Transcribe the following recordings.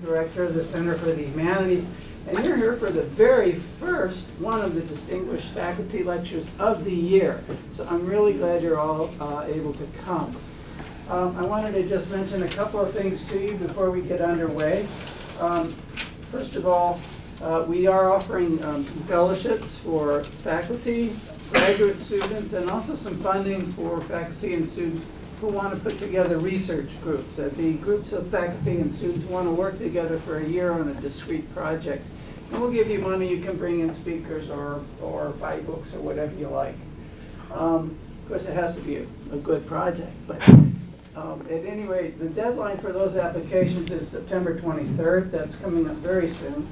Director of the Center for the Humanities, and you're here for the very first one of the Distinguished Faculty Lectures of the year. So I'm really glad you're all able to come. I wanted to just mention a couple of things to you before we get underway. First of all, we are offering fellowships for faculty, graduate students, and also some funding for faculty and students who want to put together research groups. The groups of faculty and students who want to work together for a year on a discrete project. And we'll give you money. You can bring in speakers or buy books or whatever you like. Of course, it has to be a good project. But at any rate, the deadline for those applications is September 23rd. That's coming up very soon.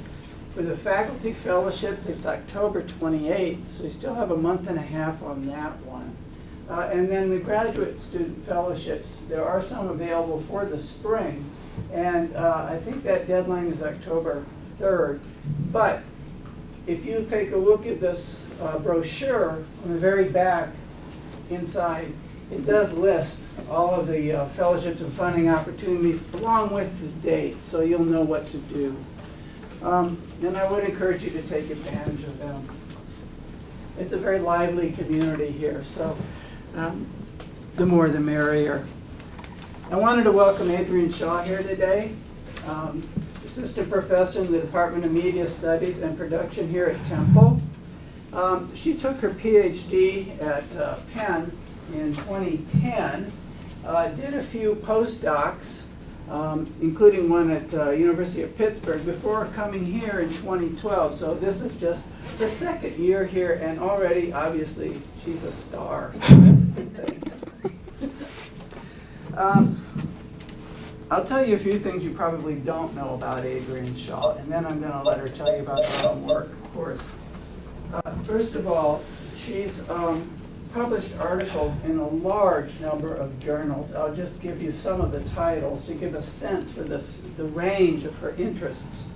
For the faculty fellowships, it's October 28th, so you still have a month and a half on that one. And then the graduate student fellowships, there are some available for the spring, and I think that deadline is October 3rd. But if you take a look at this brochure on the very back inside, it does list all of the fellowships and funding opportunities along with the dates, so you'll know what to do. And I would encourage you to take advantage of them. It's a very lively community here, so the more the merrier. I wanted to welcome Adrienne Shaw here today, Assistant Professor in the Department of Media Studies and Production here at Temple. She took her PhD at Penn in 2010, did a few postdocs, including one at University of Pittsburgh, before coming here in 2012. So this is just her second year here, and already, obviously, she's a star. So that's a good thing. I'll tell you a few things you probably don't know about Adrienne Shaw, and then I'm going to let her tell you about her own work, of course. First of all, she's published articles in a large number of journals. I'll just give you some of the titles to give a sense for the range of her interests.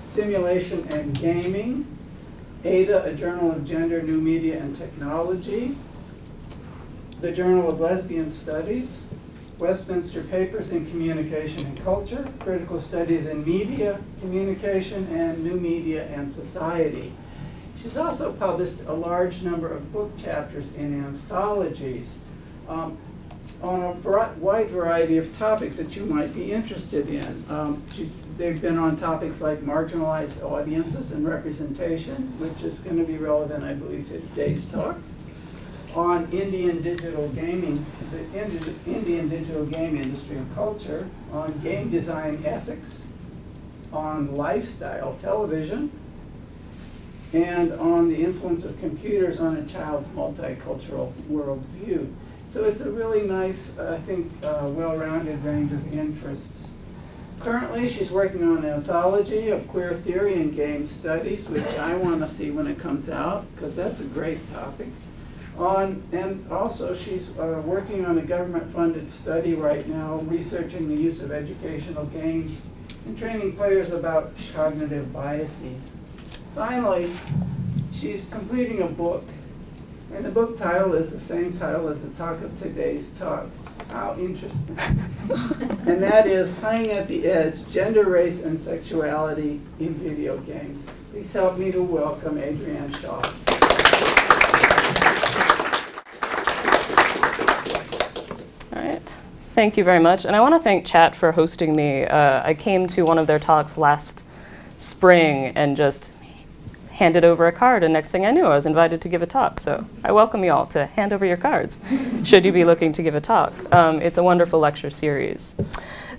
Simulation and Gaming, Ada, a Journal of Gender, New Media, and Technology, the Journal of Lesbian Studies, Westminster Papers in Communication and Culture, Critical Studies in Media, Communication, and New Media and Society. She's also published a large number of book chapters in anthologies on a wide variety of topics that you might be interested in. They've been on topics like marginalized audiences and representation, which is going to be relevant, I believe, to today's talk. On Indian digital gaming, the Indian digital game industry and culture. On game design ethics. On lifestyle television. And on the influence of computers on a child's multicultural worldview. So it's a really nice, I think, well-rounded range of interests. Currently, she's working on an anthology of queer theory and game studies, which I want to see when it comes out, because that's a great topic. And also, she's working on a government-funded study right now, researching the use of educational games and training players about cognitive biases. Finally, she's completing a book, and the book title is the same title as the talk of today's talk. How interesting. And that is Playing at the Edge, Gender, Race, and Sexuality in Video Games. Please help me to welcome Adrienne Shaw. All right. Thank you very much. And I want to thank Chat for hosting me. I came to one of their talks last spring and just handed over a card, and next thing I knew, I was invited to give a talk. So I welcome you all to hand over your cards, should you be looking to give a talk. It's a wonderful lecture series.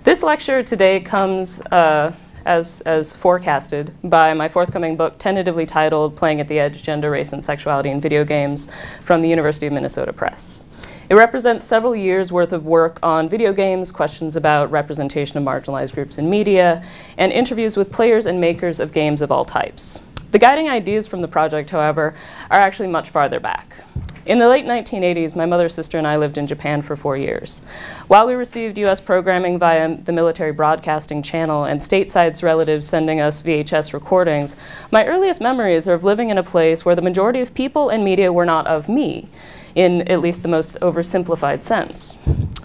This lecture today comes as forecasted by my forthcoming book, tentatively titled Playing at the Edge, Gender, Race, and Sexuality in Video Games, from the University of Minnesota Press. It represents several years' worth of work on video games, questions about representation of marginalized groups in media, and interviews with players and makers of games of all types. The guiding ideas from the project, however, are actually much farther back. In the late 1980s, my mother's sister and I lived in Japan for 4 years. While we received US programming via the military broadcasting channel and stateside's relatives sending us VHS recordings, my earliest memories are of living in a place where the majority of people and media were not of me, in at least the most oversimplified sense.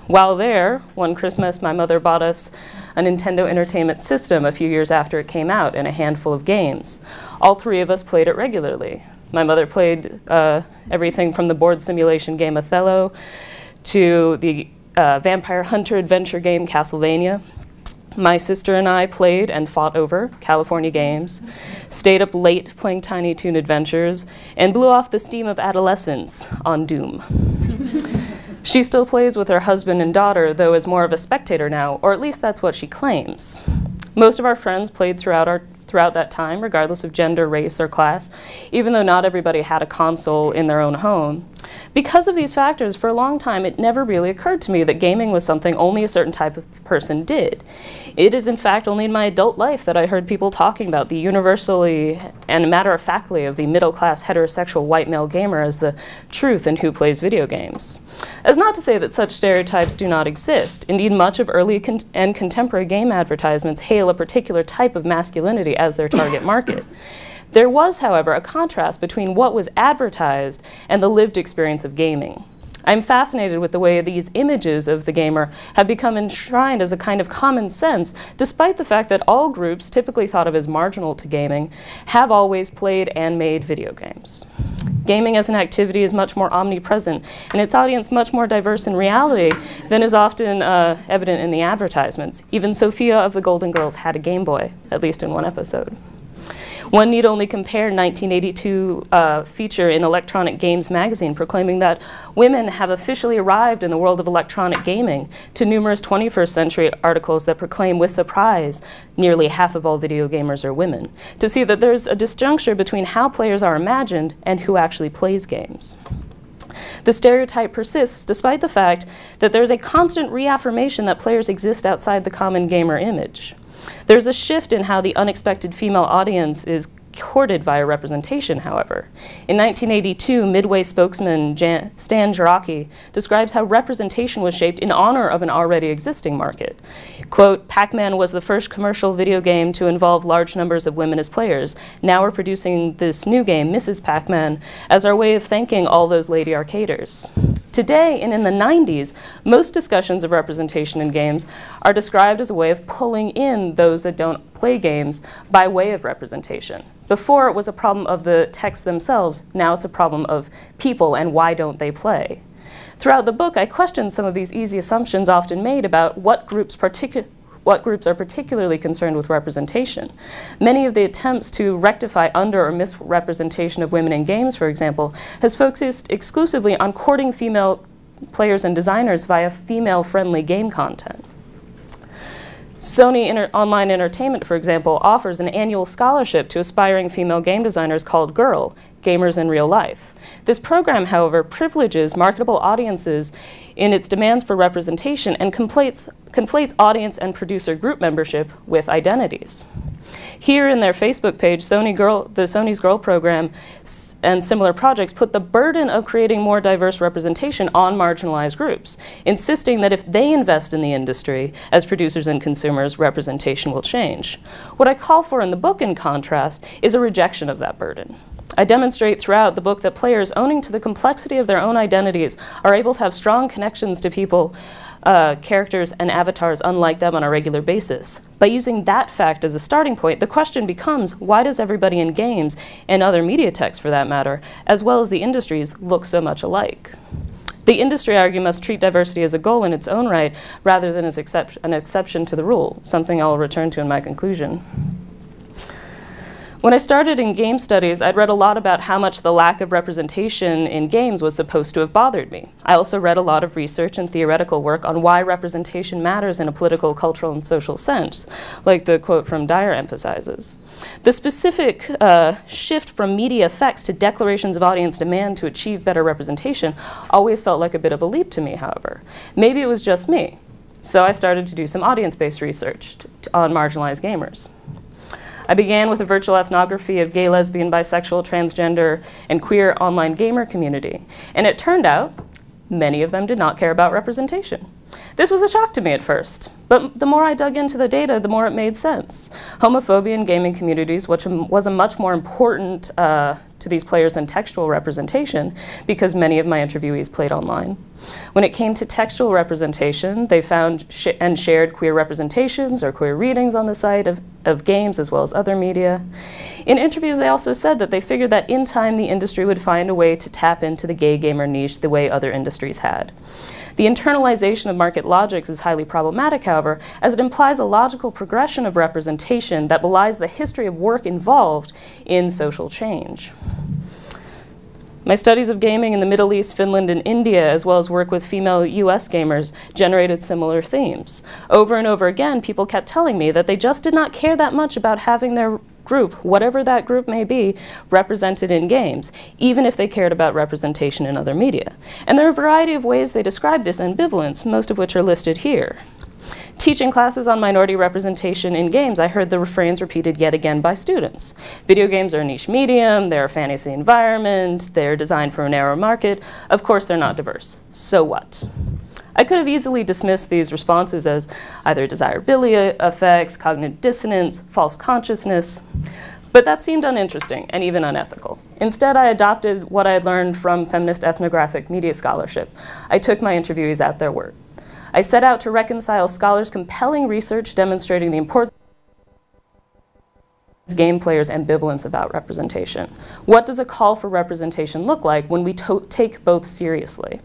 While there, one Christmas, my mother bought us a Nintendo Entertainment System a few years after it came out and a handful of games. All three of us played it regularly. My mother played everything from the board simulation game Othello to the vampire hunter adventure game Castlevania. My sister and I played and fought over California games, stayed up late playing Tiny Toon Adventures, and blew off the steam of adolescence on Doom. She still plays with her husband and daughter, though as more of a spectator now, or at least that's what she claims. Most of our friends played throughout that time, regardless of gender, race, or class, even though not everybody had a console in their own home. Because of these factors, for a long time, it never really occurred to me that gaming was something only a certain type of person did. It is, in fact, only in my adult life that I heard people talking about the universally and matter-of-factly of the middle-class heterosexual white male gamer as the truth in who plays video games. As not to say that such stereotypes do not exist. Indeed, much of early and contemporary game advertisements hail a particular type of masculinity as their target market. There was, however, a contrast between what was advertised and the lived experience of gaming. I'm fascinated with the way these images of the gamer have become enshrined as a kind of common sense, despite the fact that all groups, typically thought of as marginal to gaming, have always played and made video games. Gaming as an activity is much more omnipresent, and its audience much more diverse in reality than is often evident in the advertisements. Even Sophia of the Golden Girls had a Game Boy, at least in one episode. One need only compare 1982 feature in Electronic Games magazine proclaiming that women have officially arrived in the world of electronic gaming to numerous 21st century articles that proclaim with surprise nearly half of all video gamers are women, to see that there's a disjuncture between how players are imagined and who actually plays games. The stereotype persists despite the fact that there's a constant reaffirmation that players exist outside the common gamer image. There's a shift in how the unexpected female audience is courted via representation, however. In 1982, Midway spokesman Stan Jarocki describes how representation was shaped in honor of an already existing market. Quote, "Pac-Man was the first commercial video game to involve large numbers of women as players. Now we're producing this new game, Mrs. Pac-Man, as our way of thanking all those lady arcaders." Today, and in the 90s, most discussions of representation in games are described as a way of pulling in those that don't play games by way of representation. Before, it was a problem of the texts themselves. Now it's a problem of people and why don't they play. Throughout the book, I questioned some of these easy assumptions often made about what groups are particularly concerned with representation. Many of the attempts to rectify under or misrepresentation of women in games, for example, has focused exclusively on courting female players and designers via female-friendly game content. Sony Online Entertainment, for example, offers an annual scholarship to aspiring female game designers called GIRL, Gamers in Real Life. This program, however, privileges marketable audiences in its demands for representation and conflates audience and producer group membership with identities. Here in their Facebook page, the Sony's Girl program and similar projects put the burden of creating more diverse representation on marginalized groups, insisting that if they invest in the industry as producers and consumers, representation will change. What I call for in the book, in contrast, is a rejection of that burden. I demonstrate throughout the book that players, owning to the complexity of their own identities, are able to have strong connections to people, characters, and avatars unlike them on a regular basis. By using that fact as a starting point, the question becomes, why does everybody in games, and other media texts for that matter, as well as the industries, look so much alike? The industry, I argue, must treat diversity as a goal in its own right, rather than as an exception to the rule, something I'll return to in my conclusion. When I started in game studies, I'd read a lot about how much the lack of representation in games was supposed to have bothered me. I also read a lot of research and theoretical work on why representation matters in a political, cultural, and social sense, like the quote from Dyer emphasizes. The specific shift from media effects to declarations of audience demand to achieve better representation always felt like a bit of a leap to me, however. Maybe it was just me. So I started to do some audience-based research on marginalized gamers. I began with a virtual ethnography of gay, lesbian, bisexual, transgender, and queer online gamer community. And it turned out many of them did not care about representation. This was a shock to me at first, but the more I dug into the data, the more it made sense. Homophobia in gaming communities, which was a much more important to these players than textual representation, because many of my interviewees played online. When it came to textual representation, they found and shared queer representations or queer readings on the site of games as well as other media. In interviews, they also said that they figured that in time the industry would find a way to tap into the gay gamer niche the way other industries had. The internalization of market logics is highly problematic, however, as it implies a logical progression of representation that belies the history of work involved in social change. My studies of gaming in the Middle East, Finland, and India, as well as work with female US gamers, generated similar themes. Over and over again, people kept telling me that they just did not care that much about having their group, whatever that group may be, represented in games, even if they cared about representation in other media. And there are a variety of ways they describe this ambivalence, most of which are listed here. Teaching classes on minority representation in games, I heard the refrains repeated yet again by students. Video games are a niche medium, they're a fantasy environment, they're designed for a narrow market. Of course, they're not diverse. So what? I could have easily dismissed these responses as either desirability effects, cognitive dissonance, false consciousness, but that seemed uninteresting and even unethical. Instead, I adopted what I had learned from feminist ethnographic media scholarship. I took my interviewees at their word. I set out to reconcile scholars' compelling research demonstrating the importance of game players' ambivalence about representation. What does a call for representation look like when we take both seriously?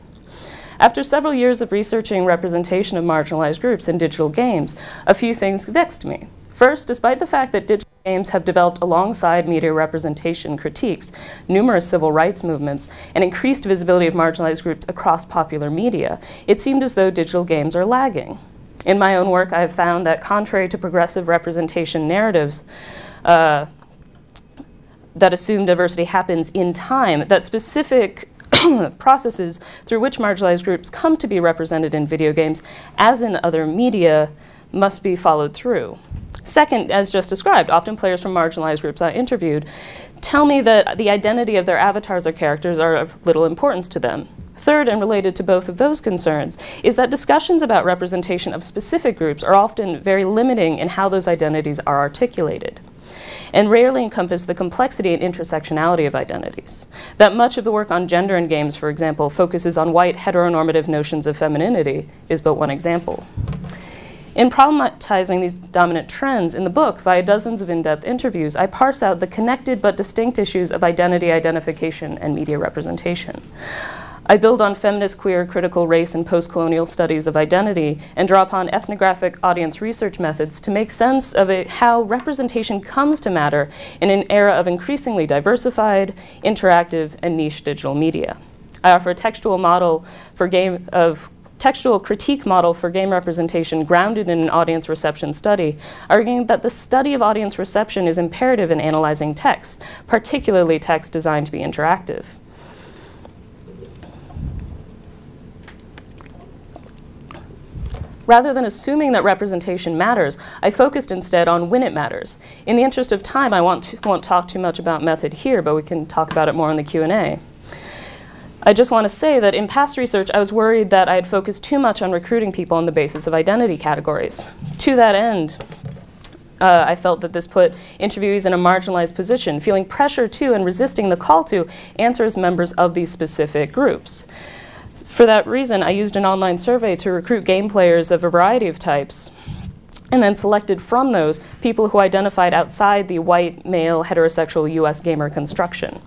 After several years of researching representation of marginalized groups in digital games, a few things vexed me. First, despite the fact that digital games have developed alongside media representation critiques, numerous civil rights movements, and increased visibility of marginalized groups across popular media, it seemed as though digital games are lagging. In my own work, I have found that contrary to progressive representation narratives that assume diversity happens in time, that specific processes through which marginalized groups come to be represented in video games, as in other media, must be followed through. Second, as just described, often players from marginalized groups I interviewed tell me that the identity of their avatars or characters are of little importance to them. Third, and related to both of those concerns, is that discussions about representation of specific groups are often very limiting in how those identities are articulated, and rarely encompass the complexity and intersectionality of identities. That much of the work on gender in games, for example, focuses on white heteronormative notions of femininity is but one example. In problematizing these dominant trends in the book, via dozens of in-depth interviews, I parse out the connected but distinct issues of identity identification and media representation. I build on feminist, queer, critical race, and post-colonial studies of identity and draw upon ethnographic audience research methods to make sense of how representation comes to matter in an era of increasingly diversified, interactive, and niche digital media. I offer a textual critique model for game representation grounded in an audience reception study, arguing that the study of audience reception is imperative in analyzing text, particularly text designed to be interactive. Rather than assuming that representation matters, I focused instead on when it matters. In the interest of time, I won't talk too much about method here, but we can talk about it more in the Q&A. I just want to say that in past research, I was worried that I had focused too much on recruiting people on the basis of identity categories. To that end, I felt that this put interviewees in a marginalized position, feeling pressure to and resisting the call to answer as members of these specific groups. For that reason, I used an online survey to recruit game players of a variety of types, and then selected from those people who identified outside the white, male, heterosexual US gamer construction,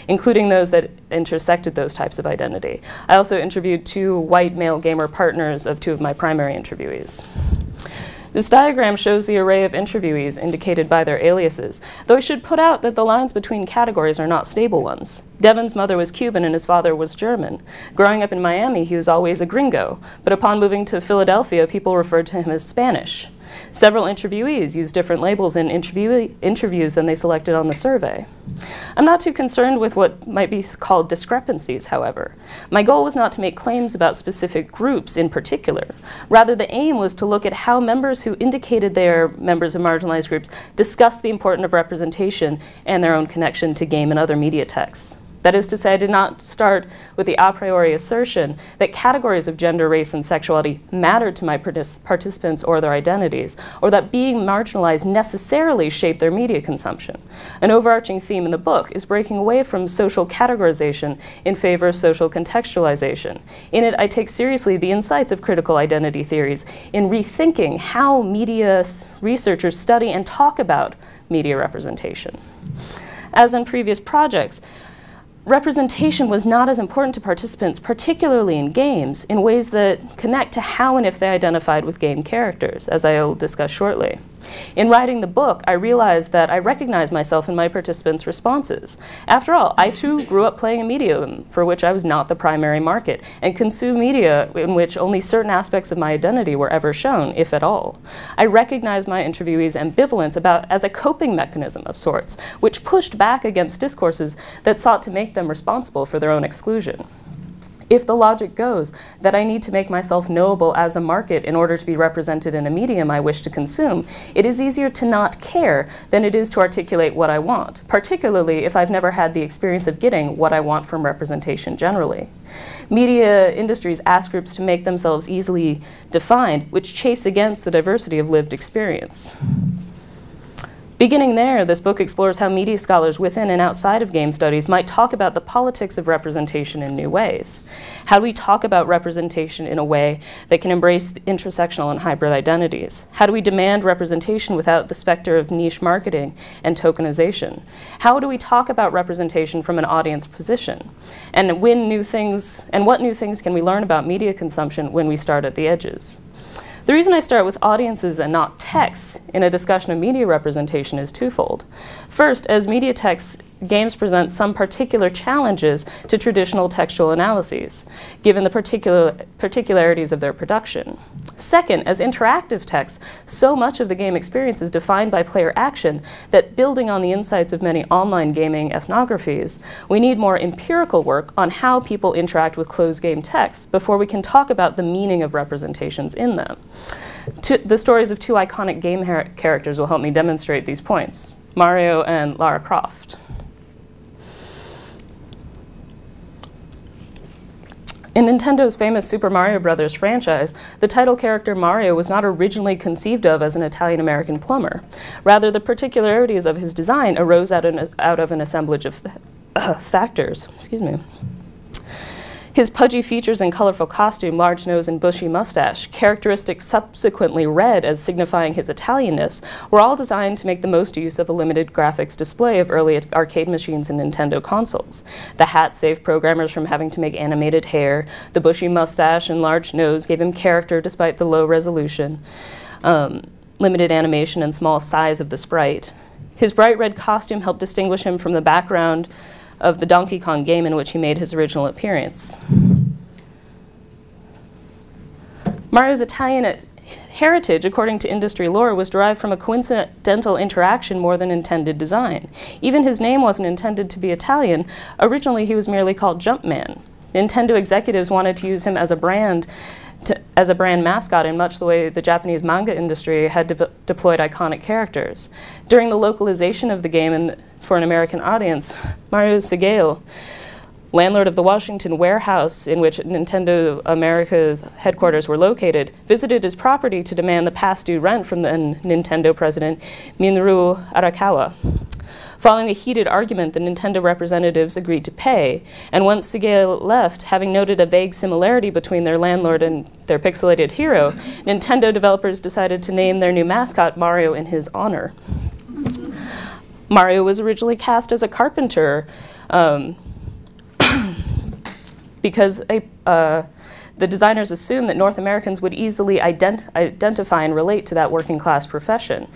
including those that intersected those types of identity. I also interviewed 2 white male gamer partners of 2 of my primary interviewees. This diagram shows the array of interviewees indicated by their aliases, though I should put out that the lines between categories are not stable ones. Devin's mother was Cuban and his father was German. Growing up in Miami, he was always a gringo, but upon moving to Philadelphia, people referred to him as Spanish. Several interviewees used different labels in interviews than they selected on the survey. I'm not too concerned with what might be called discrepancies, however. My goal was not to make claims about specific groups in particular. Rather, the aim was to look at how members who indicated they are members of marginalized groups discuss the importance of representation and their own connection to game and other media texts. That is to say, I did not start with the a priori assertion that categories of gender, race, and sexuality mattered to my participants or their identities, or that being marginalized necessarily shaped their media consumption. An overarching theme in the book is breaking away from social categorization in favor of social contextualization. In it, I take seriously the insights of critical identity theories in rethinking how media researchers study and talk about media representation. As in previous projects, representation was not as important to participants, particularly in games, in ways that connect to how and if they identified with game characters, as I will discuss shortly. In writing the book, I realized that I recognized myself in my participants' responses. After all, I too grew up playing a medium for which I was not the primary market, and consumed media in which only certain aspects of my identity were ever shown, if at all. I recognized my interviewees' ambivalence as a coping mechanism of sorts, which pushed back against discourses that sought to make them responsible for their own exclusion. If the logic goes that I need to make myself knowable as a market in order to be represented in a medium I wish to consume, it is easier to not care than it is to articulate what I want, particularly if I've never had the experience of getting what I want from representation generally. Media industries ask groups to make themselves easily defined, which chafes against the diversity of lived experience. Beginning there, this book explores how media scholars within and outside of game studies might talk about the politics of representation in new ways. How do we talk about representation in a way that can embrace intersectional and hybrid identities? How do we demand representation without the specter of niche marketing and tokenization? How do we talk about representation from an audience position? And what new things can we learn about media consumption when we start at the edges? The reason I start with audiences and not texts in a discussion of media representation is twofold. First, as media texts, games present some particular challenges to traditional textual analyses, given the particularities of their production. Second, as interactive texts, so much of the game experience is defined by player action that, building on the insights of many online gaming ethnographies, we need more empirical work on how people interact with closed game texts before we can talk about the meaning of representations in them. The stories of two iconic game characters will help me demonstrate these points: Mario and Lara Croft. In Nintendo's famous Super Mario Bros. Franchise, the title character Mario was not originally conceived of as an Italian-American plumber. Rather, the particularities of his design arose out of an assemblage of factors. Excuse me. His pudgy features and colorful costume, large nose, and bushy mustache, characteristics subsequently read as signifying his Italianness, were all designed to make the most use of a limited graphics display of early arcade machines and Nintendo consoles. The hat saved programmers from having to make animated hair. The bushy mustache and large nose gave him character despite the low resolution, limited animation, and small size of the sprite. His bright red costume helped distinguish him from the background of the Donkey Kong game in which he made his original appearance. Mario's Italian heritage, according to industry lore, was derived from a coincidental interaction more than intended design. Even his name wasn't intended to be Italian. Originally, he was merely called Jumpman. Nintendo executives wanted to use him as a brand mascot in much the way the Japanese manga industry had deployed iconic characters. During the localization of the game for an American audience, Mario Segale, landlord of the Washington warehouse in which Nintendo America's headquarters were located, visited his property to demand the past due rent from then Nintendo president Minoru Arakawa. Following a heated argument, the Nintendo representatives agreed to pay, and once Segale left, having noted a vague similarity between their landlord and their pixelated hero, Nintendo developers decided to name their new mascot Mario in his honor. Mario was originally cast as a carpenter because the designers assumed that North Americans would easily identify and relate to that working class profession.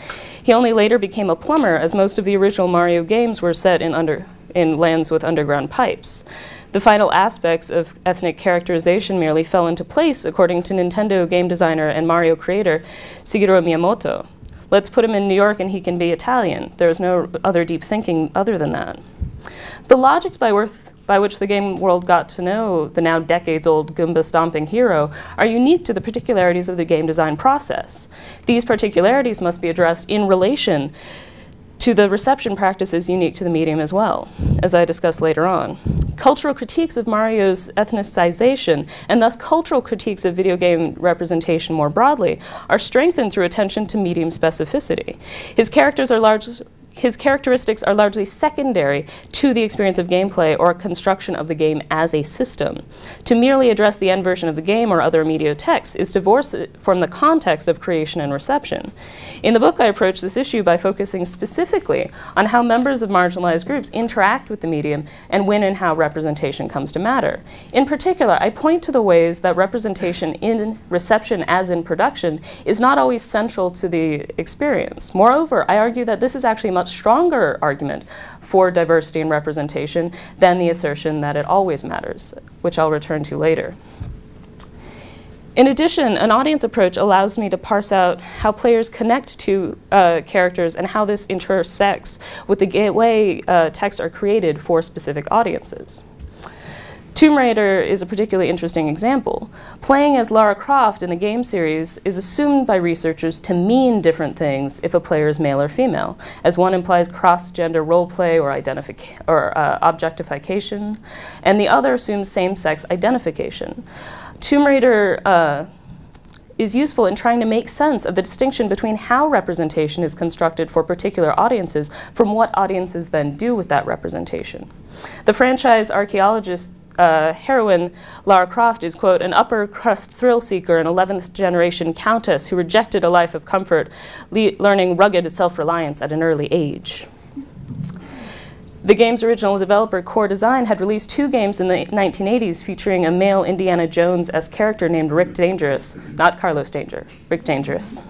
He only later became a plumber, as most of the original Mario games were set in lands with underground pipes. The final aspects of ethnic characterization merely fell into place, according to Nintendo game designer and Mario creator Shigeru Miyamoto. Let's put him in New York and he can be Italian. There's no other deep thinking other than that. The logics by which the game world got to know the now decades-old Goomba-stomping hero are unique to the particularities of the game design process. These particularities must be addressed in relation to the reception practices unique to the medium as well, as I discuss later on. Cultural critiques of Mario's ethnicization, and thus cultural critiques of video game representation more broadly, are strengthened through attention to medium specificity. His characteristics are largely secondary to the experience of gameplay or construction of the game as a system. To merely address the end version of the game or other media text is divorced from the context of creation and reception. In the book, I approach this issue by focusing specifically on how members of marginalized groups interact with the medium and when and how representation comes to matter. In particular, I point to the ways that representation in reception as in production is not always central to the experience. Moreover, I argue that this is actually a much stronger argument for diversity and representation than the assertion that it always matters, which I'll return to later. In addition, an audience approach allows me to parse out how players connect to characters and how this intersects with the way texts are created for specific audiences. Tomb Raider is a particularly interesting example. Playing as Lara Croft in the game series is assumed by researchers to mean different things if a player is male or female, as one implies cross-gender roleplay or objectification, and the other assumes same-sex identification. Tomb Raider is useful in trying to make sense of the distinction between how representation is constructed for particular audiences from what audiences then do with that representation. The franchise archaeologist's heroine, Lara Croft, is, quote, an upper-crust thrill-seeker and 11th-generation countess who rejected a life of comfort, learning rugged self-reliance at an early age. The game's original developer, Core Design, had released 2 games in the 1980s featuring a male Indiana Jones-esque character named Rick Dangerous, not Carlos Danger, Rick Dangerous,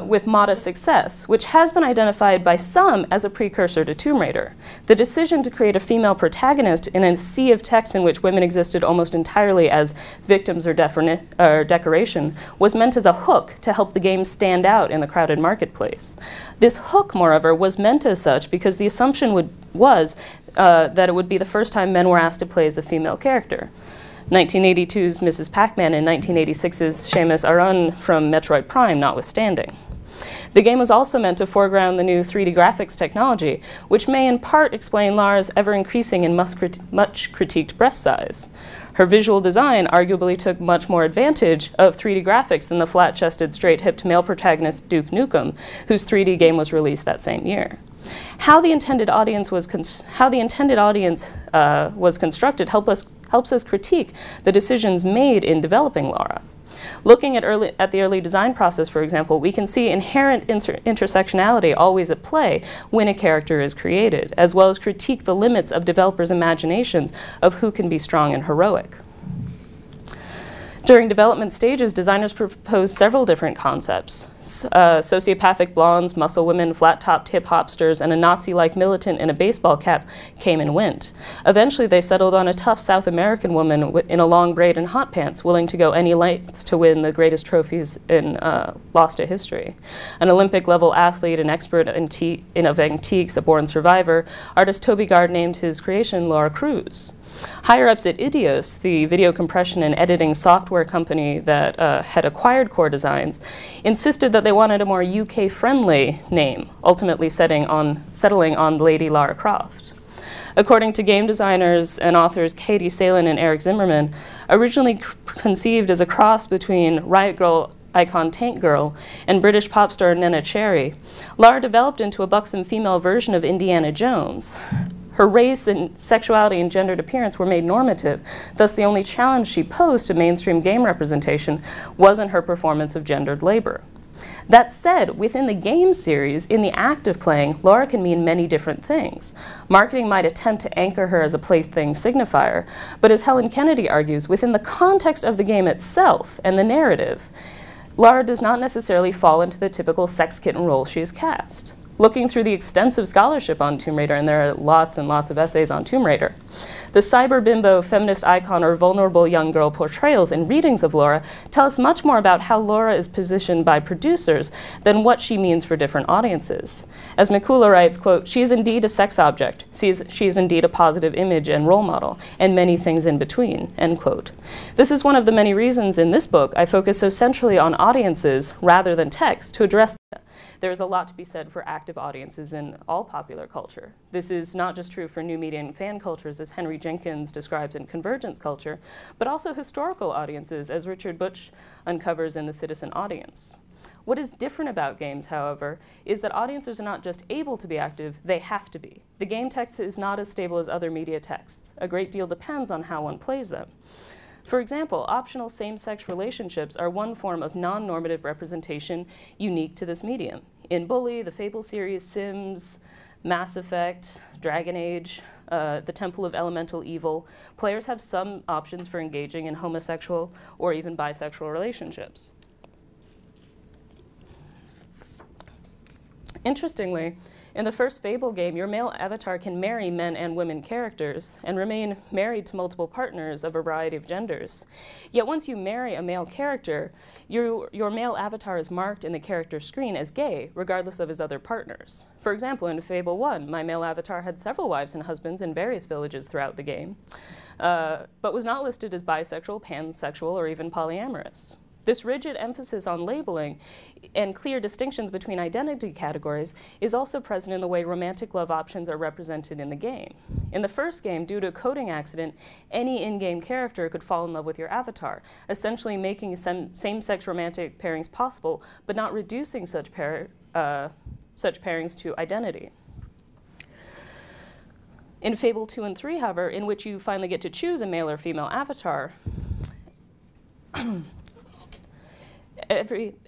with modest success, which has been identified by some as a precursor to Tomb Raider. The decision to create a female protagonist in a sea of texts in which women existed almost entirely as victims or decoration was meant as a hook to help the game stand out in the crowded marketplace. This hook, moreover, was meant as such because the assumption was that it would be the first time men were asked to play as a female character. 1982's Mrs. Pac-Man and 1986's Seamus Aran from Metroid Prime notwithstanding. The game was also meant to foreground the new 3D graphics technology, which may in part explain Lara's ever-increasing and much critiqued breast size. Her visual design arguably took much more advantage of 3D graphics than the flat-chested, straight-hipped male protagonist Duke Nukem, whose 3D game was released that same year. How the intended audience was constructed helps us critique the decisions made in developing Lara. Looking at the early design process, for example, we can see inherent intersectionality always at play when a character is created, as well as critique the limits of developers' imaginations of who can be strong and heroic. During development stages, designers proposed several different concepts. Sociopathic blondes, muscle women, flat-topped hip-hopsters, and a Nazi-like militant in a baseball cap came and went. Eventually, they settled on a tough South American woman in a long braid and hot pants, willing to go any lengths to win the greatest trophies in lost to history. An Olympic-level athlete, an expert of antiques, a born survivor, artist Toby Gard named his creation Laura Cruz. Higher-ups at Idios, the video compression and editing software company that had acquired Core Designs, insisted that they wanted a more UK-friendly name, ultimately settling on Lady Lara Croft. According to game designers and authors Katie Salen and Eric Zimmerman, originally conceived as a cross between Riot Grrrl icon Tank Girl and British pop star Neneh Cherry, Lara developed into a buxom female version of Indiana Jones. Her race and sexuality and gendered appearance were made normative, thus the only challenge she posed to mainstream game representation wasn't her performance of gendered labor. That said, within the game series, in the act of playing, Lara can mean many different things. Marketing might attempt to anchor her as a plaything signifier, but as Helen Kennedy argues, within the context of the game itself and the narrative, Lara does not necessarily fall into the typical sex kitten role she is cast. Looking through the extensive scholarship on Tomb Raider, and there are lots and lots of essays on Tomb Raider, the cyber bimbo, feminist icon, or vulnerable young girl portrayals and readings of Lara tell us much more about how Lara is positioned by producers than what she means for different audiences. As Mikula writes, quote, she is indeed a sex object, she is indeed a positive image and role model, and many things in between, end quote. This is one of the many reasons in this book I focus so centrally on audiences rather than text to address that. There is a lot to be said for active audiences in all popular culture. This is not just true for new media and fan cultures, as Henry Jenkins describes in Convergence Culture, but also historical audiences, as Richard Butch uncovers in The Citizen Audience. What is different about games, however, is that audiences are not just able to be active, they have to be. The game text is not as stable as other media texts. A great deal depends on how one plays them. For example, optional same-sex relationships are one form of non-normative representation unique to this medium. In Bully, the Fable series, Sims, Mass Effect, Dragon Age, the Temple of Elemental Evil, players have some options for engaging in homosexual or even bisexual relationships. Interestingly, in the first Fable game, your male avatar can marry men and women characters and remain married to multiple partners of a variety of genders. Yet once you marry a male character, your male avatar is marked in the character screen as gay, regardless of his other partners. For example, in Fable 1, my male avatar had several wives and husbands in various villages throughout the game, but was not listed as bisexual, pansexual, or even polyamorous. This rigid emphasis on labeling and clear distinctions between identity categories is also present in the way romantic love options are represented in the game. In the first game, due to a coding accident, any in-game character could fall in love with your avatar, essentially making same-sex romantic pairings possible, but not reducing such pairings to identity. In Fable 2 and 3, however, in which you finally get to choose a male or female avatar,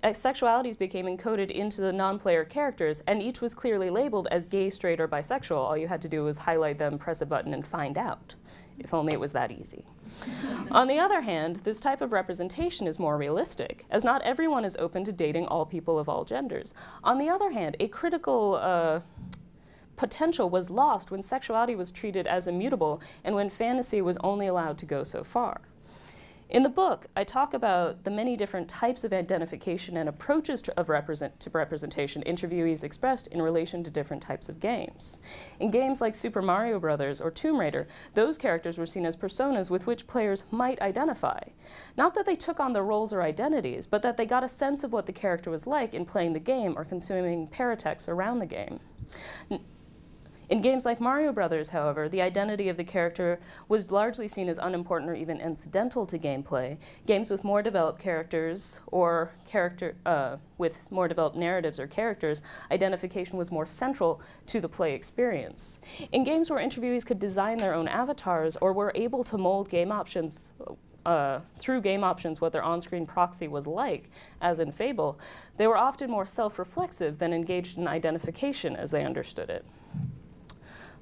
sexualities became encoded into the non-player characters, and each was clearly labeled as gay, straight, or bisexual. All you had to do was highlight them, press a button, and find out. If only it was that easy. On the other hand, this type of representation is more realistic, as not everyone is open to dating all people of all genders. On the other hand, a critical potential was lost when sexuality was treated as immutable and when fantasy was only allowed to go so far. In the book, I talk about the many different types of identification and approaches to representation interviewees expressed in relation to different types of games. In games like Super Mario Bros. Or Tomb Raider, those characters were seen as personas with which players might identify. Not that they took on their roles or identities, but that they got a sense of what the character was like in playing the game or consuming paratexts around the game. In games like Mario Bros., however, the identity of the character was largely seen as unimportant or even incidental to gameplay. Games with more developed characters or with more developed narratives or characters, identification was more central to the play experience. In games where interviewees could design their own avatars or were able to mold game options through game options what their on-screen proxy was like, as in Fable, they were often more self-reflexive than engaged in identification as they understood it.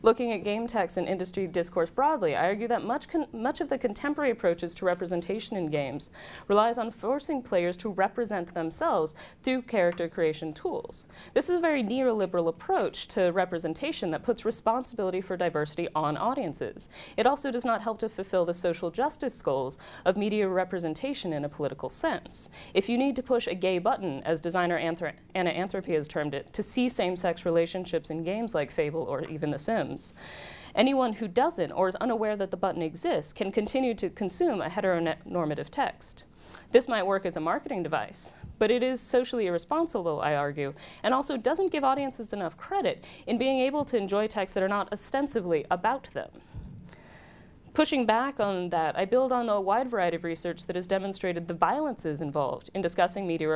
Looking at game text and industry discourse broadly, I argue that much of the contemporary approaches to representation in games relies on forcing players to represent themselves through character creation tools. This is a very neoliberal approach to representation that puts responsibility for diversity on audiences. It also does not help to fulfill the social justice goals of media representation in a political sense. If you need to push a gay button, as designer Anna Anthropy has termed it, to see same-sex relationships in games like Fable or even The Sims, anyone who doesn't or is unaware that the button exists can continue to consume a heteronormative text. This might work as a marketing device, but it is socially irresponsible, I argue, and also doesn't give audiences enough credit in being able to enjoy texts that are not ostensibly about them. Pushing back on that, I build on a wide variety of research that has demonstrated the violences involved in discussing media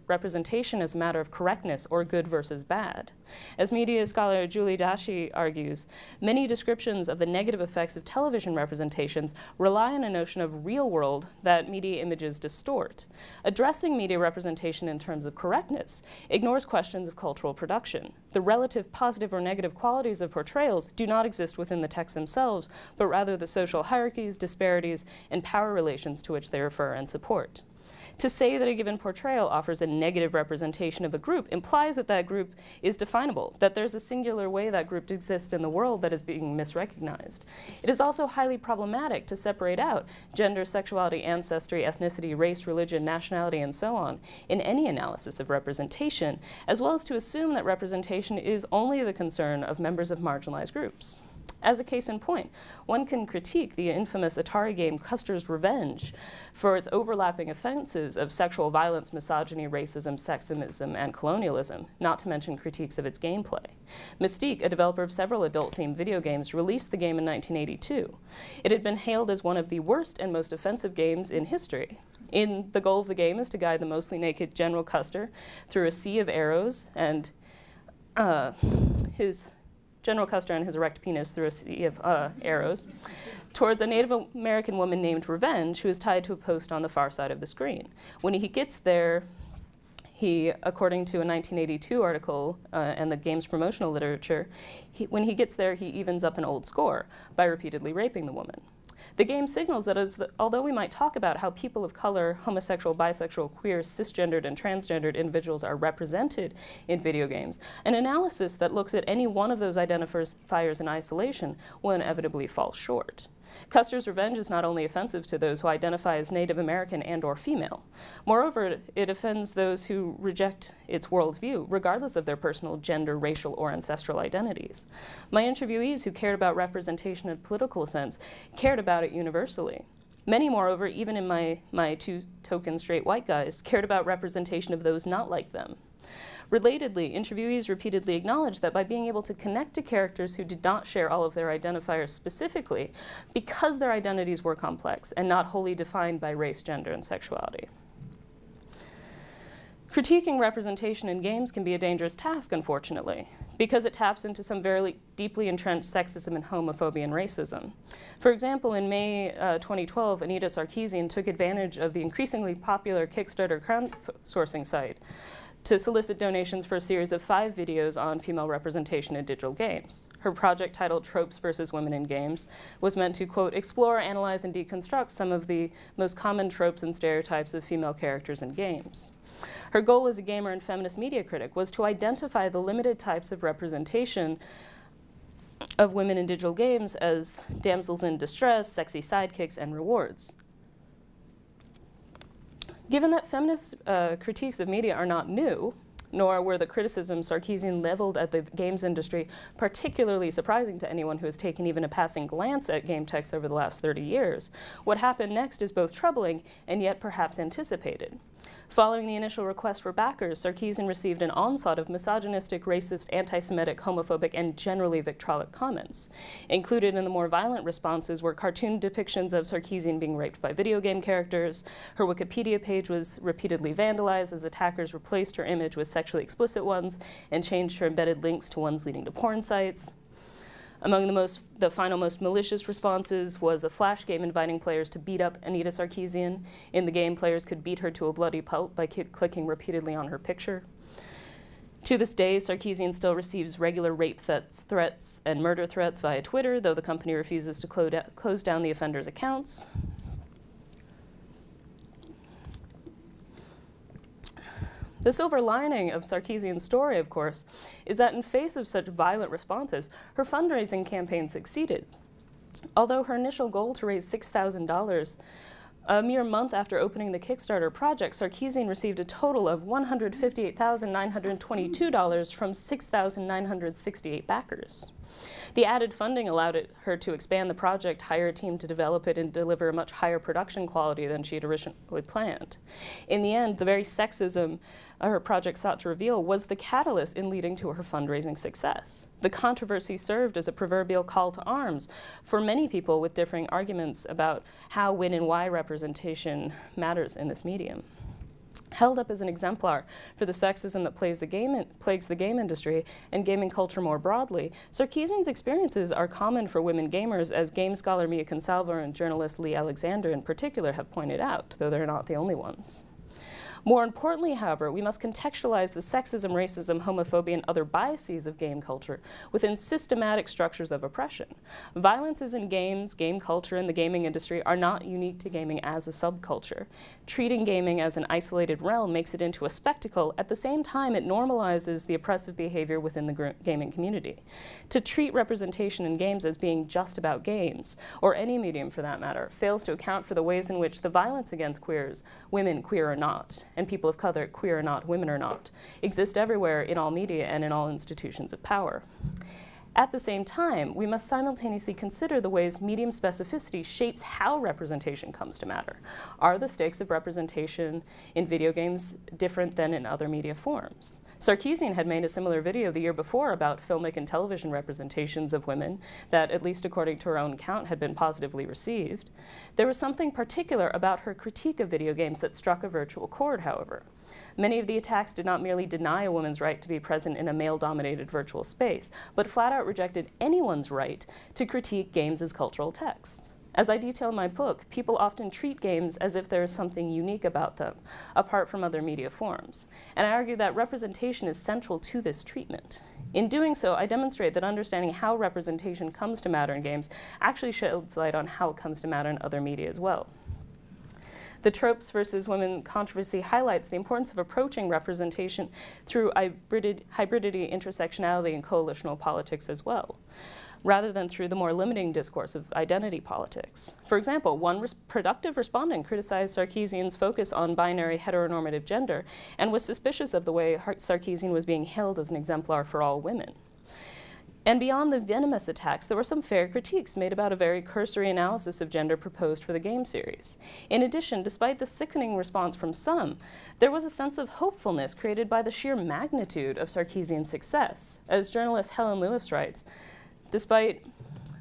representation as a matter of correctness or good versus bad. As media scholar Julie Dashi argues, many descriptions of the negative effects of television representations rely on a notion of real world that media images distort. Addressing media representation in terms of correctness ignores questions of cultural production. The relative positive or negative qualities of portrayals do not exist within the texts themselves, but rather the social hierarchies, disparities, and power relations to which they refer and support. To say that a given portrayal offers a negative representation of a group implies that that group is definable, that there's a singular way that group exists in the world that is being misrecognized. It is also highly problematic to separate out gender, sexuality, ancestry, ethnicity, race, religion, nationality, and so on in any analysis of representation, as well as to assume that representation is only the concern of members of marginalized groups. As a case in point, one can critique the infamous Atari game Custer's Revenge for its overlapping offenses of sexual violence, misogyny, racism, sexism, and colonialism, not to mention critiques of its gameplay. Mystique, a developer of several adult-themed video games, released the game in 1982. It had been hailed as one of the worst and most offensive games in history. The goal of the game is to guide the mostly naked General Custer through a sea of arrows and General Custer and his erect penis through a sea of arrows, towards a Native American woman named Revenge, who is tied to a post on the far side of the screen. When he gets there, according to a 1982 article and the game's promotional literature, when he gets there, he evens up an old score by repeatedly raping the woman. The game signals that although we might talk about how people of color, homosexual, bisexual, queer, cisgendered, and transgendered individuals are represented in video games, an analysis that looks at any one of those identifiers in isolation will inevitably fall short. Custer's Revenge is not only offensive to those who identify as Native American and/or female. Moreover, it offends those who reject its worldview, regardless of their personal gender, racial, or ancestral identities. My interviewees who cared about representation in a political sense cared about it universally. Many, moreover, even in my two token straight white guys, cared about representation of those not like them. Relatedly, interviewees repeatedly acknowledged that by being able to connect to characters who did not share all of their identifiers specifically, because their identities were complex and not wholly defined by race, gender, and sexuality. Critiquing representation in games can be a dangerous task, unfortunately, because it taps into some very deeply entrenched sexism and homophobia and racism. For example, in May 2012, Anita Sarkeesian took advantage of the increasingly popular Kickstarter crowdsourcing site to solicit donations for a series of 5 videos on female representation in digital games. Her project, titled Tropes versus Women in Games, was meant to, quote, explore, analyze, and deconstruct some of the most common tropes and stereotypes of female characters in games. Her goal as a gamer and feminist media critic was to identify the limited types of representation of women in digital games as damsels in distress, sexy sidekicks, and rewards. Given that feminist critiques of media are not new, nor were the criticisms Sarkeesian leveled at the games industry particularly surprising to anyone who has taken even a passing glance at game text over the last 30 years, what happened next is both troubling and yet perhaps anticipated. Following the initial request for backers, Sarkeesian received an onslaught of misogynistic, racist, anti-Semitic, homophobic, and generally vitriolic comments. Included in the more violent responses were cartoon depictions of Sarkeesian being raped by video game characters. Her Wikipedia page was repeatedly vandalized as attackers replaced her image with sexually explicit ones and changed her embedded links to ones leading to porn sites. Among the final most malicious responses was a flash game inviting players to beat up Anita Sarkeesian. In the game, players could beat her to a bloody pulp by clicking repeatedly on her picture. To this day, Sarkeesian still receives regular rape threats and murder threats via Twitter, though the company refuses to close down the offenders' accounts. The silver lining of Sarkeesian's story, of course, is that in face of such violent responses, her fundraising campaign succeeded. Although her initial goal to raise $6,000, a mere month after opening the Kickstarter project, Sarkeesian received a total of $158,922 from 6,968 backers. The added funding allowed her to expand the project, hire a team to develop it, and deliver a much higher production quality than she had originally planned. In the end, the very sexism her project sought to reveal was the catalyst in leading to her fundraising success. The controversy served as a proverbial call to arms for many people with differing arguments about how, when, and why representation matters in this medium. Held up as an exemplar for the sexism that plagues the game industry and gaming culture more broadly, Sarkeesian's experiences are common for women gamers, as game scholar Mia Consalvo and journalist Lee Alexander in particular have pointed out, though they're not the only ones. More importantly, however, we must contextualize the sexism, racism, homophobia, and other biases of game culture within systematic structures of oppression. Violences in games, game culture, and the gaming industry are not unique to gaming as a subculture. Treating gaming as an isolated realm makes it into a spectacle. At the same time, it normalizes the oppressive behavior within the gaming community. To treat representation in games as being just about games, or any medium for that matter, fails to account for the ways in which the violence against queers, women, queer or not, and people of color, queer or not, women or not, exist everywhere in all media and in all institutions of power. At the same time, we must simultaneously consider the ways medium specificity shapes how representation comes to matter. Are the stakes of representation in video games different than in other media forms? Sarkeesian had made a similar video the year before about filmic and television representations of women that, at least according to her own account, had been positively received. There was something particular about her critique of video games that struck a virtual chord, however. Many of the attacks did not merely deny a woman's right to be present in a male-dominated virtual space, but flat out rejected anyone's right to critique games as cultural texts. As I detail in my book, people often treat games as if there is something unique about them, apart from other media forms. And I argue that representation is central to this treatment. In doing so, I demonstrate that understanding how representation comes to matter in games actually sheds light on how it comes to matter in other media as well. The tropes versus women controversy highlights the importance of approaching representation through hybridity, intersectionality, and coalitional politics as well, rather than through the more limiting discourse of identity politics. For example, one productive respondent criticized Sarkeesian's focus on binary heteronormative gender and was suspicious of the way Sarkeesian was being hailed as an exemplar for all women. And beyond the venomous attacks, there were some fair critiques made about a very cursory analysis of gender proposed for the game series. In addition, despite the sickening response from some, there was a sense of hopefulness created by the sheer magnitude of Sarkeesian's success. As journalist Helen Lewis writes, despite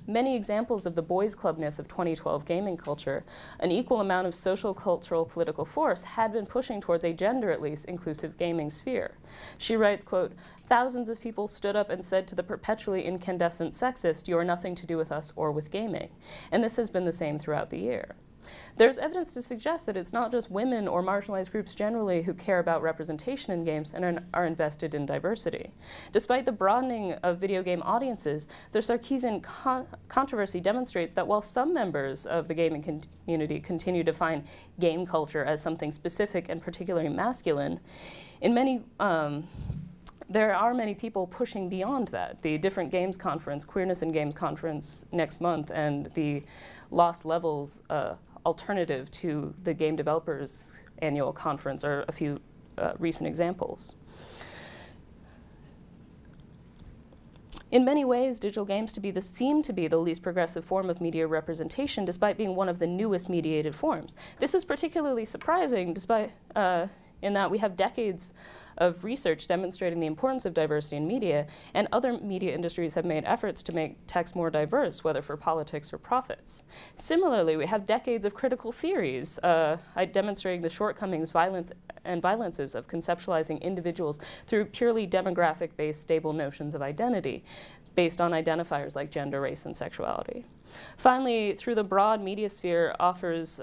many examples of the boys' clubness of 2012 gaming culture, an equal amount of social, cultural, political force had been pushing towards a gender, at least, inclusive gaming sphere. She writes, quote, "Thousands of people stood up and said to the perpetually incandescent sexist, 'You are nothing to do with us or with gaming.' And this has been the same throughout the year." There's evidence to suggest that it's not just women or marginalized groups generally who care about representation in games and are invested in diversity. Despite the broadening of video game audiences, the Sarkeesian controversy demonstrates that while some members of the gaming community continue to find game culture as something specific and particularly masculine, in many there are many people pushing beyond that. The Different Games Conference, Queerness in Games Conference next month, and the Lost Levels alternative to the Game Developers Annual Conference are a few recent examples. In many ways, digital games seem to be the least progressive form of media representation, despite being one of the newest mediated forms. This is particularly surprising, despite in that we have decades of research demonstrating the importance of diversity in media, and other media industries have made efforts to make text more diverse, whether for politics or profits. Similarly, we have decades of critical theories demonstrating the shortcomings, violences of conceptualizing individuals through purely demographic-based stable notions of identity, based on identifiers like gender, race, and sexuality. Finally, through the broad media sphere offers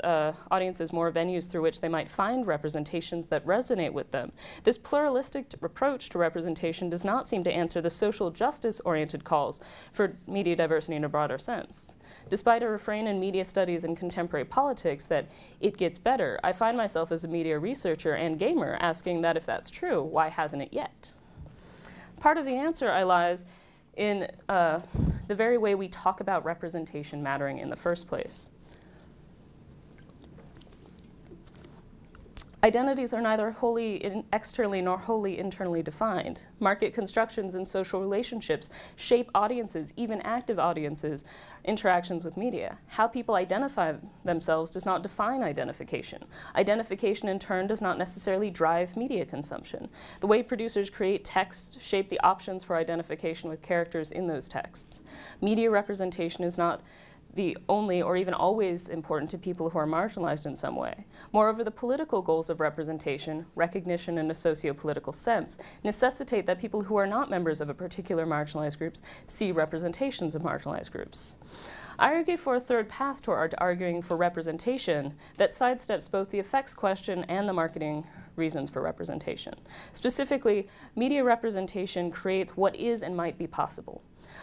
audiences more venues through which they might find representations that resonate with them. This pluralistic approach to representation does not seem to answer the social justice-oriented calls for media diversity in a broader sense. Despite a refrain in media studies and contemporary politics that it gets better, I find myself as a media researcher and gamer asking that if that's true, why hasn't it yet? Part of the answer lies in the very way we talk about representation mattering in the first place. Identities are neither wholly externally nor wholly internally defined. Market constructions and social relationships shape audiences, even active audiences, interactions with media. How people identify themselves does not define identification. Identification, in turn, does not necessarily drive media consumption. The way producers create text shape the options for identification with characters in those texts. Media representation is not the only or even always important to people who are marginalized in some way. Moreover, the political goals of representation, recognition in a socio-political sense, necessitate that people who are not members of a particular marginalized group see representations of marginalized groups. I argue for a third path toward arguing for representation that sidesteps both the effects question and the marketing reasons for representation. Specifically, media representation creates what is and might be possible.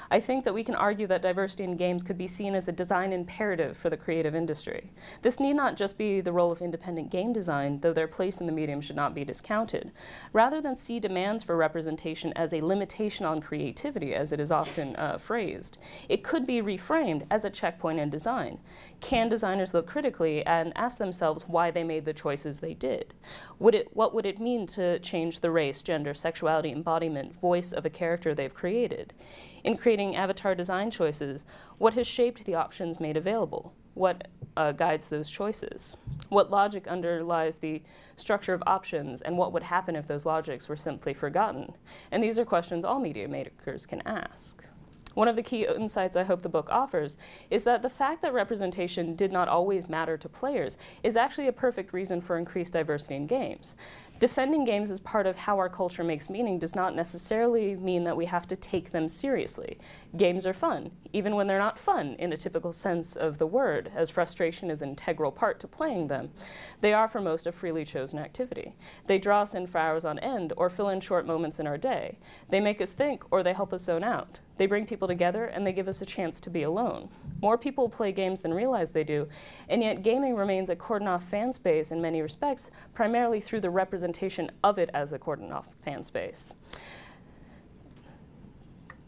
I think that we can argue that diversity in games could be seen as a design imperative for the creative industry. This need not just be the role of independent game design, though their place in the medium should not be discounted. Rather than see demands for representation as a limitation on creativity, as it is often phrased, it could be reframed as a checkpoint in design. Can designers look critically and ask themselves why they made the choices they did? What would it mean to change the race, gender, sexuality, embodiment, voice of a character they've created? In In creating avatar design choices, what has shaped the options made available? What guides those choices? What logic underlies the structure of options, and what would happen if those logics were simply forgotten? And these are questions all media makers can ask. One of the key insights I hope the book offers is that the fact that representation did not always matter to players is actually a perfect reason for increased diversity in games. Defending games as part of how our culture makes meaning does not necessarily mean that we have to take them seriously. Games are fun, even when they're not fun in a typical sense of the word, as frustration is an integral part to playing them. They are, for most, a freely chosen activity. They draw us in for hours on end or fill in short moments in our day. They make us think or they help us zone out. They bring people together and they give us a chance to be alone. More people play games than realize they do, and yet gaming remains a cordon-off fan space in many respects, primarily through the representation of it as a cordon-off fan space.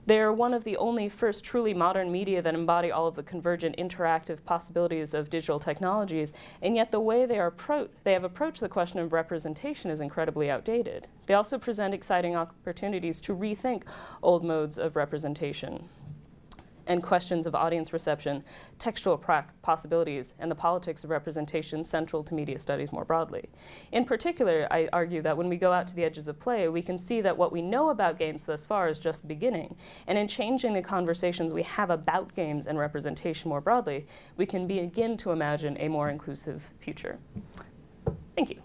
They're one of the only first truly modern media that embody all of the convergent interactive possibilities of digital technologies, and yet the way they have approached the question of representation is incredibly outdated. They also present exciting opportunities to rethink old modes of representation and questions of audience reception, textual possibilities, and the politics of representation central to media studies more broadly. In particular, I argue that when we go out to the edges of play, we can see that what we know about games thus far is just the beginning. And in changing the conversations we have about games and representation more broadly, we can begin to imagine a more inclusive future. Thank you.